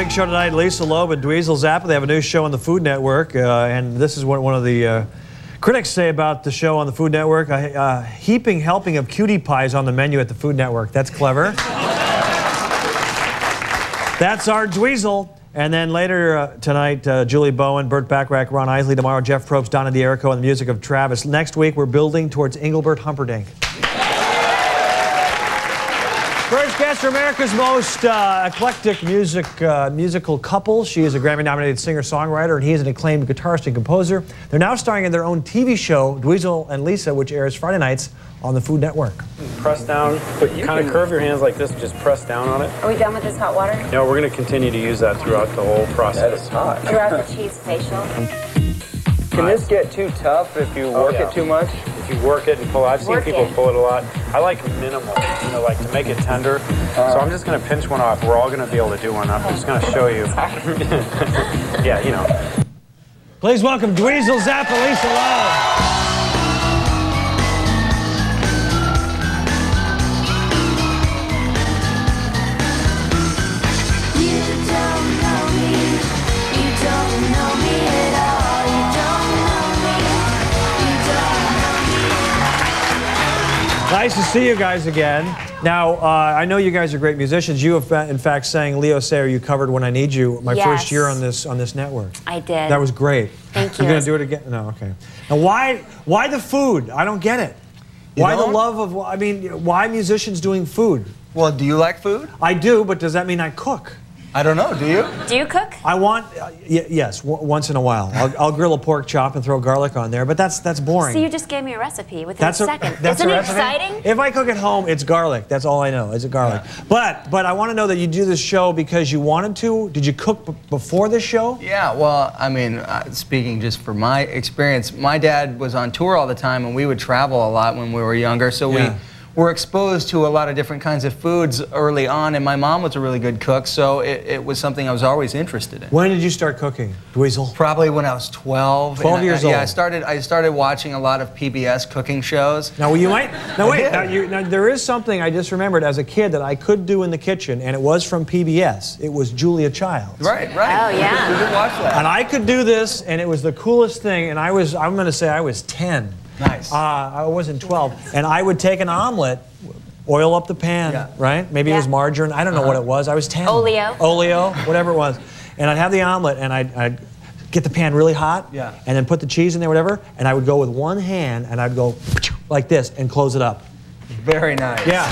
big show tonight. Lisa Loeb and Dweezil Zappa. They have a new show on the Food Network, and this is what one of the critics say about the show on the Food Network. A heaping helping of cutie pies on the menu at the Food Network. That's clever. That's our Dweezil. And then later tonight, Julie Bowen, Burt Bacharach, Ron Isley. Tomorrow, Jeff Probst, Donna D'Errico, and the music of Travis. Next week, we're building towards Engelbert Humperdinck. First guest, America's most eclectic musical couple. She is a Grammy-nominated singer-songwriter, and he is an acclaimed guitarist and composer. They're now starring in their own TV show, Dweezil and Lisa, which airs Friday nights on the Food Network. Press down, but kind of curve your hands like this, just press down on it. Are we done with this hot water? No, we're going to continue to use that throughout the whole process. That is hot. Throughout the cheese facial? Can this get too tough if you work it too much? If you work it and pull it, I've seen people pull it a lot. I like minimal, you know, like to make it tender. So I'm just going to pinch one off. We're all going to be able to do one. I'm just going to show you. Yeah, you know. Please welcome Dweezil, Zappa, Lisa Loeb. Nice to see you guys again. Now, I know you guys are great musicians. You have, in fact, sang "Leo Say, Are You Covered When I Need You" my first year on this network. I did. That was great. Thank you. You're gonna do it again? No, okay. Now, why the food? I don't get it. Why the love of? I mean, why musicians doing food? Well, do you like food? I do, but does that mean I cook? I don't know. Do you? Do you cook? I want, yes, once in a while. I'll grill a pork chop and throw garlic on there, but that's boring. So you just gave me a recipe within a second. That's Isn't a it recipe? exciting? If I cook at home, it's garlic. That's all I know. Is it garlic? Yeah. But I want to know that you do this show because you wanted to. Did you cook before this show? Yeah. Well, I mean, speaking just for my experience, my dad was on tour all the time, and we would travel a lot when we were younger. So we were exposed to a lot of different kinds of foods early on, and my mom was a really good cook, so it was something I was always interested in. When did you start cooking, Dweezil? Probably when I was 12. 12 years old. Yeah, I started watching a lot of PBS cooking shows. Now you might. Now wait. Now there is something I just remembered as a kid that I could do in the kitchen, and it was from PBS. It was Julia Childs. Right. Oh yeah. You did watch that. And I could do this, and it was the coolest thing. And I'm going to say I was 10. Nice. I wasn't 12. And I would take an omelet, oil up the pan, right? Maybe it was margarine. I don't know what it was. I was 10. Oleo, whatever it was. And I'd have the omelet, and I'd get the pan really hot, and then put the cheese in there, whatever, and I would go with one hand, and I'd go like this and close it up. Very nice. Yeah.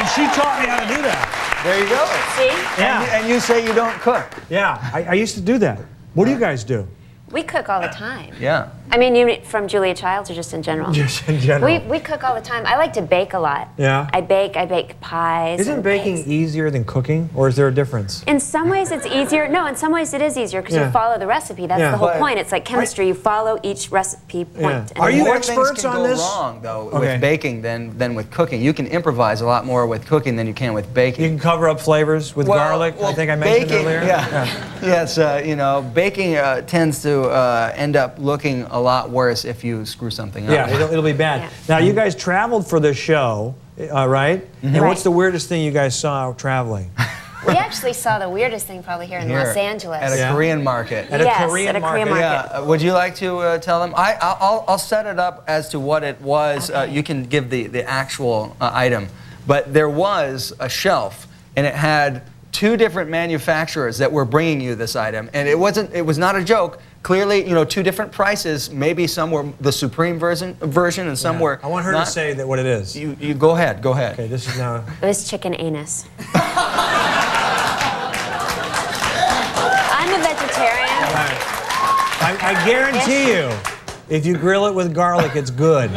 And she taught me how to do that. There you go. See? Yeah. And you say you don't cook. Yeah. I used to do that. What do you guys do? We cook all the time. Yeah. I mean, you mean from Julia Childs or just in general? Just in general. We cook all the time. I like to bake a lot. Yeah. I bake pies. Isn't baking easier than cooking, or is there a difference? In some ways it's easier. No, in some ways it is easier because you follow the recipe. That's the whole point. It's like chemistry. You follow each recipe point. Yeah. Are you more experts things can on go this? wrong though with baking than with cooking. You can improvise a lot more with cooking than you can with baking. You can cover up flavors with garlic. I think I mentioned baking, earlier. Yes, you know, baking tends to end up looking a lot worse if you screw something up. Yeah, it'll be bad. Now, you guys traveled for this show, right? And what's the weirdest thing you guys saw traveling? We actually saw the weirdest thing probably here in Los Angeles. At a Korean market. At a Korean market. Yeah. Would you like to tell them? I'll set it up as to what it was. You can give the actual item. But there was a shelf, and it had 2 different manufacturers that were bringing you this item, and it was not a joke. Clearly, you know, 2 different prices. Maybe some were the Supreme version and some were I want her to say what it is. You go ahead. Go ahead. Okay, this is now. It was chicken anus. I'm a vegetarian. I guarantee you, if you grill it with garlic, it's good.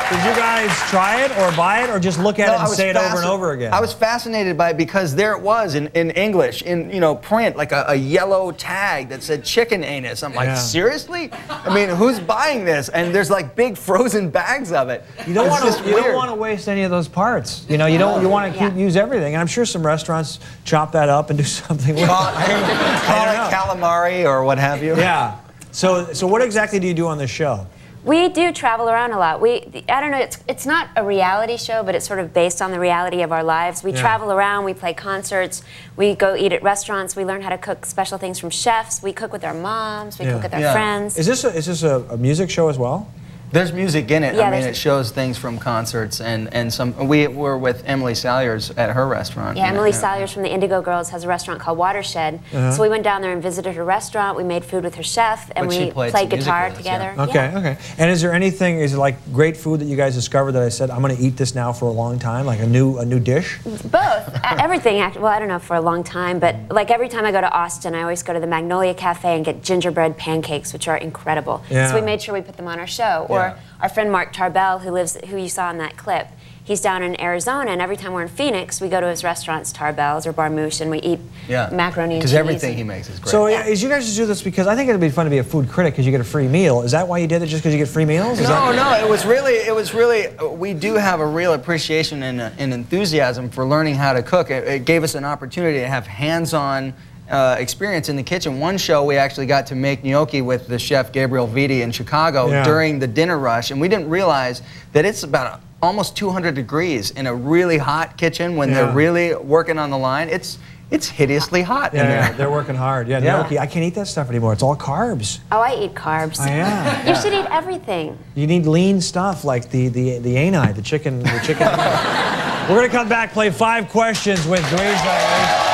Did you guys try it or buy it or just look at it and say it over and over again? I was fascinated by it because there it was in English, in print, like a yellow tag that said chicken anus. I'm like, seriously? I mean, who's buying this? And there's like big frozen bags of it. You don't want to waste any of those parts. You know, you want to use everything. And I'm sure some restaurants chop that up and do something with it. Call it calamari or what have you. Yeah. So what exactly do you do on this show? We do travel around a lot. I don't know, it's not a reality show, but it's sort of based on the reality of our lives. We travel around, we play concerts, we go eat at restaurants, we learn how to cook special things from chefs, we cook with our moms, we cook with our friends. Is this a music show as well? There's music in it. Yeah, I mean, it shows things from concerts and some. We were with Emily Salyers at her restaurant. Yeah, Emily Salyers from the Indigo Girls has a restaurant called Watershed. So we went down there and visited her restaurant. We made food with her chef, and we played guitar together. Okay. And is there anything? Is it like great food that you guys discovered that I said I'm going to eat this now for a long time, like a new dish? Both, everything. Well, I don't know for a long time, but like every time I go to Austin, I always go to the Magnolia Cafe and get gingerbread pancakes, which are incredible. So we made sure we put them on our show. Or our friend Mark Tarbell, who you saw in that clip, he's down in Arizona, and every time we're in Phoenix, we go to his restaurants, Tarbell's or Barmouche, and we eat macaroni and cheese. Because everything he makes is great. So is you guys just do this because I think it'd be fun to be a food critic because you get a free meal. Is that why you did it, just because you get free meals? No, it was really, we do have a real appreciation and enthusiasm for learning how to cook. It gave us an opportunity to have hands-on experience in the kitchen. One show we actually got to make gnocchi with the chef Gabriel Vitti in Chicago during the dinner rush, and we didn't realize that it's about almost 200 degrees in a really hot kitchen when they're really working on the line. It's hideously hot in there. They're working hard. Gnocchi. I can't eat that stuff anymore. It's all carbs. Oh, I eat carbs. Yeah. You should eat everything. You need lean stuff like the ani, the chicken. We're gonna come back, play 5 questions with Dweezil.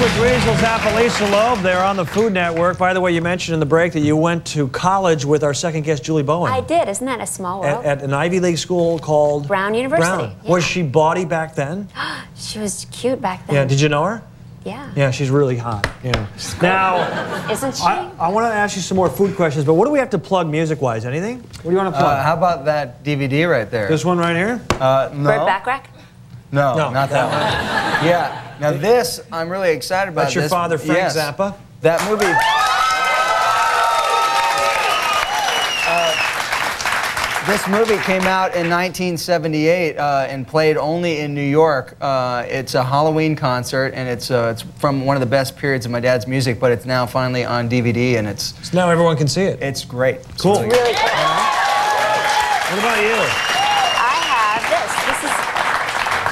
Dweezil, Zappa, Lisa Loeb. They're on the Food Network. By the way, you mentioned in the break that you went to college with our second guest, Julie Bowen. I did. Isn't that a small world? At an Ivy League school called? Brown University. Brown. Yeah. Was she bawdy back then? She was cute back then. Yeah. Did you know her? Yeah. Yeah, she's really hot. Yeah. Now, isn't she? I want to ask you some more food questions, but what do we have to plug music-wise? Anything? What do you want to plug? How about that DVD right there? This one right here? No. Burt Bacharach? No, not that one. Yeah. Now this, I'm really excited about. That's your father, Frank Zappa? That movie. This movie came out in 1978 and played only in New York. It's a Halloween concert, and it's from one of the best periods of my dad's music, but it's now finally on DVD, and so now everyone can see it. It's great. Cool. It's really cool. What about you?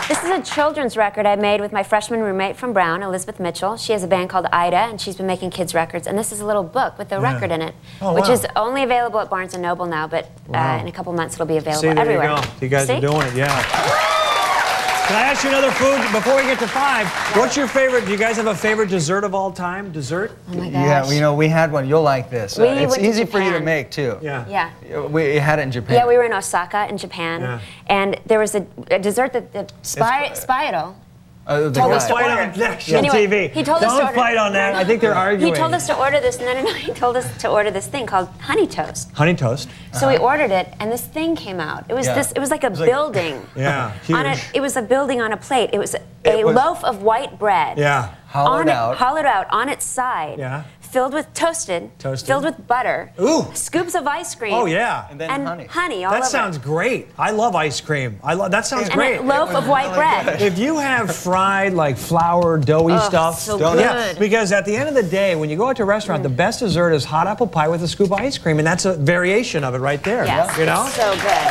This is a children's record I made with my freshman roommate from Brown, Elizabeth Mitchell. She has a band called Ida, and she's been making kids' records. And this is a little book with the record in it, which is only available at Barnes & Noble now, but in a couple months it'll be available everywhere. You go. You guys are doing it, Can I ask you another food before we get to 5? What's your favorite? Do you guys have a favorite dessert of all time? Dessert? Oh my gosh. Yeah, you know, we had one. You'll like this. It's easy for you to make too. Yeah. We had it in Japan. Yeah, we were in Osaka in Japan, and there was a dessert that the Spiral Don't fight on national TV. He told us to order, fight on that. I think they're arguing. He told us to order this. No. He told us to order this thing called honey toast. Honey toast. So we ordered it, and this thing came out. It was It was like a building. Huge. It was a building on a plate. It was a loaf of white bread. Yeah. Hollowed out on its side. Yeah. Filled with filled with butter. Ooh. Scoops of ice cream. Oh yeah. And then honey all over. That sounds great. I love ice cream. That sounds great. And a loaf of white bread. If you have fried like flour doughy stuff, so good. Yeah, because at the end of the day, when you go out to a restaurant, the best dessert is hot apple pie with a scoop of ice cream, and that's a variation of it right there. Yes. You know? So good.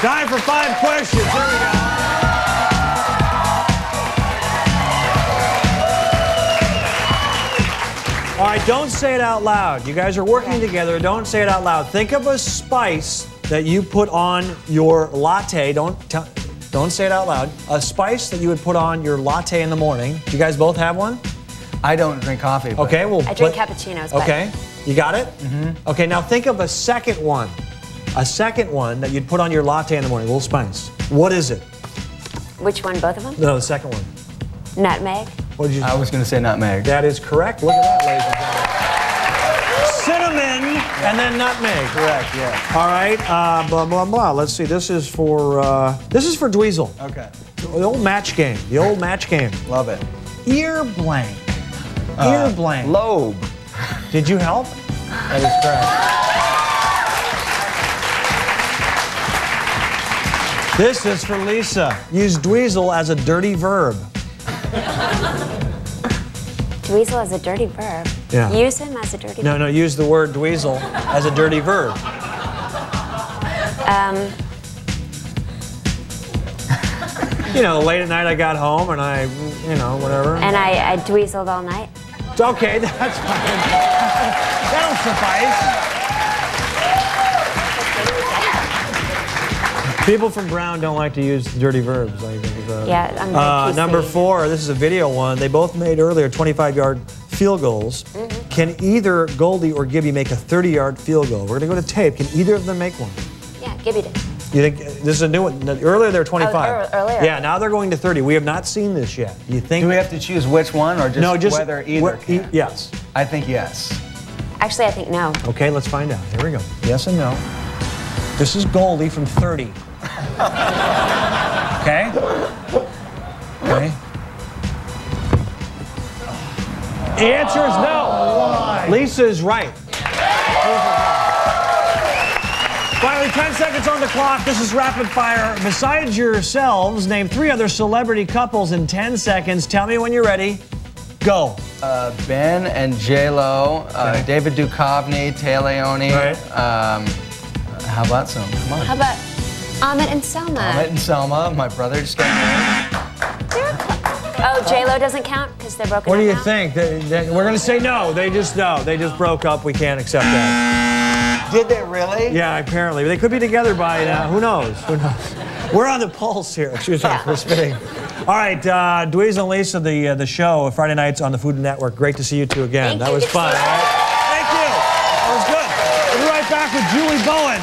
Time for 5 questions. Here we go. All right, don't say it out loud. You guys are working together. Don't say it out loud. Think of a spice that you put on your latte. Don't say it out loud. A spice that you would put on your latte in the morning. Do you guys both have one? I don't drink coffee. But okay, well. I drink cappuccinos. Okay, you got it? Mm-hmm. Okay, now think of a second one. A second one that you'd put on your latte in the morning, a little spice. What is it? Which one, both of them? No, the second one. Nutmeg. What did you I was going to say nutmeg. That is correct. Look at that, ladies and gentlemen. Cinnamon and then nutmeg. Correct, yeah. All right, blah, blah, blah. Let's see, this is for Dweezil. Okay. The old match game. Love it. Ear blank. Ear blank. Loeb. Did you help? That is correct. This is for Lisa. Use Dweezil as a dirty verb. Dweezil as a dirty verb? Yeah. Use him as a dirty verb? No, use the word Dweezil as a dirty verb. You know, late at night I got home and I, whatever. And I dweeziled all night? Okay, that's fine. That'll suffice. People from Brown don't like to use dirty verbs. Yeah, I'm very PC. Number 4, this is a video one. They both made earlier 25-yard field goals. Mm-hmm. Can either Goldie or Gibby make a 30-yard field goal? We're going to go to tape. Can either of them make one? Yeah, Gibby did. You think this is a new one? Earlier they were 25. Earlier. Yeah, now they're going to 30. We have not seen this yet. You think? Do we have to choose which one, or just whether either can? Yes. I think yes. Actually, I think no. Okay, let's find out. Here we go. Yes and no. This is Goldie from 30. Okay? Okay. The answer is no. Why? Lisa is right. Finally, 10 seconds on the clock. This is rapid fire. Besides yourselves, name 3 other celebrity couples in 10 seconds. Tell me when you're ready. Go. Ben and J-Lo, Okay. David Duchovny, Tay Leone. Right. How about some? Come on. How about Amit and Selma? Amit and Selma, my brother just got married. Oh, J-Lo doesn't count because they're broken up. What do you now? think? We're going to say no. They just broke up. We can't accept that. Did they really? Yeah, apparently. They could be together by now. Who knows? Who knows? We're on the pulse here. Excuse me for spitting. All right, Dweezil and Lisa, the show, Friday nights on the Food Network. Great to see you two again. Thank That you. was fun. All right? Thank you. That was good. We'll be right back with Julie Bowen.